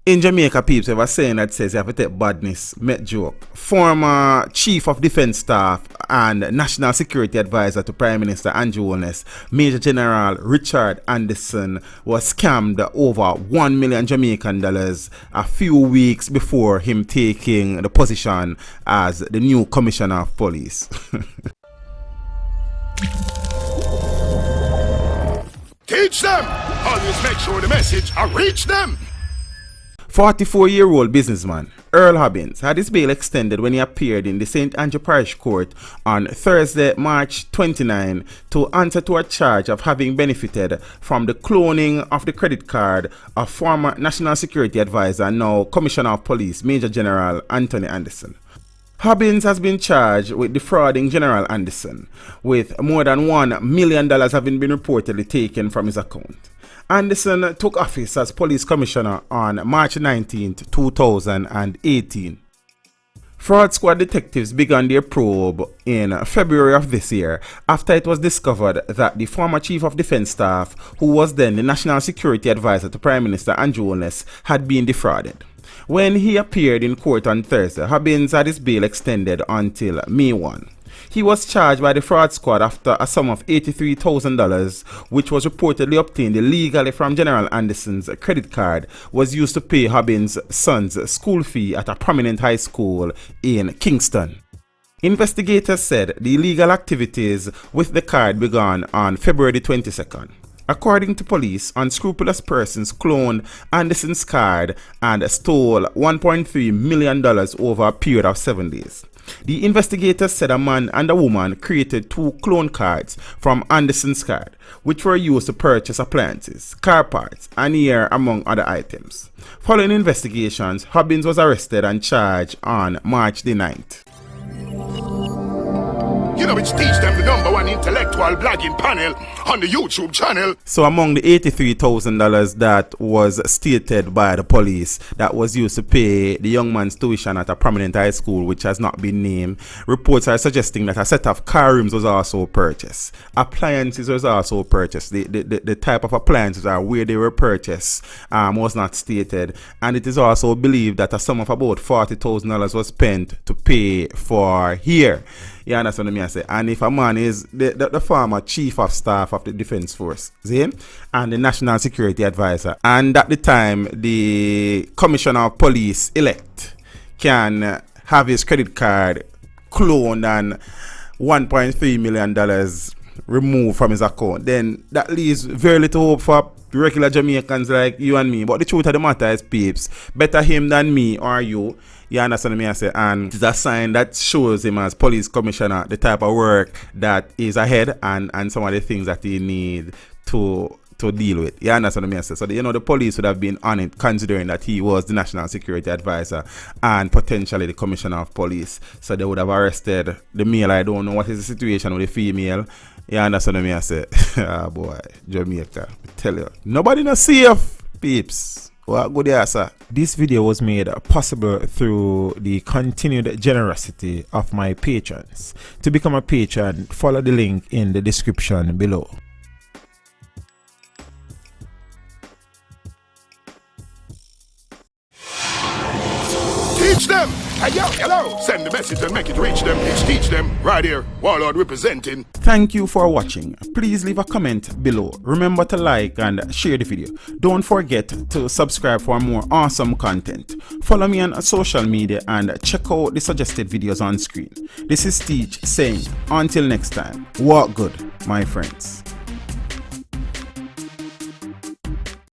In Jamaica, peeps, we have a saying that says you have to take badness, make joke. Former Chief of Defence Staff and National Security Advisor to Prime Minister Andrew Holness, Major General Richard Anderson, was scammed over $1 million Jamaican dollars a few weeks before him taking the position as the new Commissioner of Police. Teach them! Always make sure the message reach them! 44-year-old businessman Earl Hobins had his bail extended when he appeared in the St Andrew Parish Court on Thursday, March 29, to answer to a charge of having benefited from the cloning of the credit card of former National Security Advisor and now Commissioner of Police Major General Antony Anderson. Hobins has been charged with defrauding General Anderson, with more than $1 million having been reportedly taken from his account. Anderson took office as police commissioner on March 19, 2018. Fraud squad detectives began their probe in February of this year after it was discovered that the former Chief of Defence Staff, who was then the National Security Advisor to Prime Minister Andrew Holness, had been defrauded. When he appeared in court on Thursday, Hobins had his bail extended until May 1. He was charged by the fraud squad after a sum of $83,000, which was reportedly obtained illegally from General Anderson's credit card, was used to pay Hobins' son's school fee at a prominent high school in Kingston. Investigators said the illegal activities with the card began on February 22nd. According to police, unscrupulous persons cloned Anderson's card and stole $1.3 million over a period of 7 days. The investigators said a man and a woman created 2 clone cards from Anderson's card, which were used to purchase appliances, car parts, and hair, among other items. Following investigations, Hobins was arrested and charged on March the 9th. You know, it's Teach Them, the #1 intellectual blogging panel on the YouTube channel. So among the $83,000 that was stated by the police that was used to pay the young man's tuition at a prominent high school which has not been named, reports are suggesting that a set of car rims was also purchased. Appliances was also purchased. The type of appliances or where they were purchased was not stated. And it is also believed that a sum of about $40,000 was spent to pay for hair. You understand what I say? And if a man is the former Chief of Staff of the Defence Force, see, and the National Security Advisor, and at the time the Commissioner of Police elect can have his credit card cloned and $1.3 million removed from his account, then that leaves very little hope for regular Jamaicans like you and me. But the truth of the matter is, peeps, better him than me or you. You understand me? I say, and it's a sign that shows him as police commissioner the type of work that is ahead and some of the things that he need to deal with. You understand me? I say, so the police would have been on it, considering that he was the National Security Advisor and potentially the Commissioner of Police. So they would have arrested the male. I don't know what is the situation with the female. You understand me? I say, ah boy, Jamaica, I tell you, nobody not safe, peeps. Well, good answer. This video was made possible through the continued generosity of my patrons. To become a patron, follow the link in the description below. Teach them! Hey, yo, hello! Send the message and make it reach them. It's Teach Them, right here, Warlord representing. Thank you for watching. Please leave a comment below. Remember to like and share the video. Don't forget to subscribe for more awesome content. Follow me on social media and check out the suggested videos on screen. This is Teach saying, until next time, walk good, my friends.